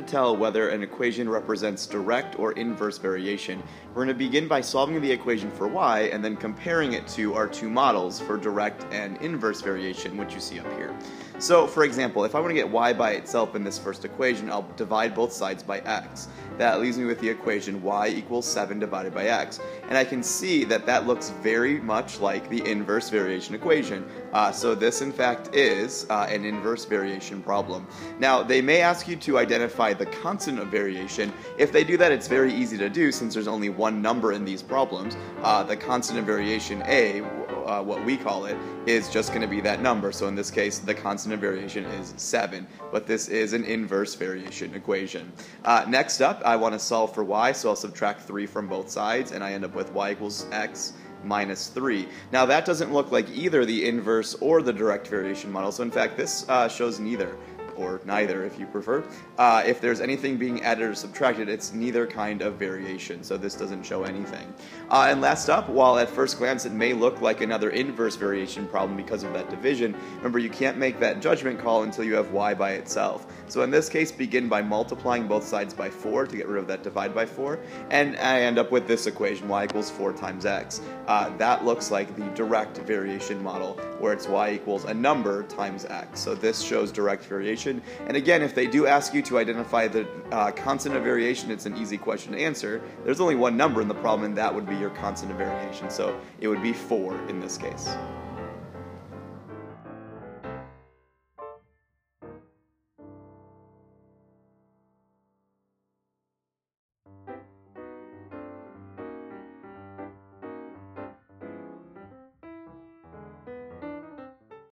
tell whether an equation represents direct or inverse variation, we're going to begin by solving the equation for y and then comparing it to our two models for direct and inverse variation, which you see up here. So, for example, if I want to get y by itself in this first equation, I'll divide both sides by x. That leaves me with the equation y equals 7 divided by x. And I can see that that looks very much like the inverse variation equation. So this, in fact, is an inverse variation problem. Now, they may ask you to identify the constant of variation. If they do that, it's very easy to do since there's only one number in these problems. The constant of variation a, what we call it, is just going to be that number. So in this case, the constant of variation is 7, but this is an inverse variation equation. Next up, I want to solve for y, so I'll subtract 3 from both sides, and I end up with y equals x minus 3. Now that doesn't look like either the inverse or the direct variation model, so in fact this shows neither, or neither if you prefer. If there's anything being added or subtracted, it's neither kind of variation, so this doesn't show anything. And last up, while at first glance it may look like another inverse variation problem because of that division, remember you can't make that judgment call until you have y by itself. So in this case, begin by multiplying both sides by 4 to get rid of that divide by 4, and I end up with this equation, y equals 4 times x. That looks like the direct variation model, where it's y equals a number times x. So this shows direct variation. And again, if they do ask you to identify the constant of variation, it's an easy question to answer. There's only one number in the problem, and that would be your constant of variation. So it would be 4 in this case.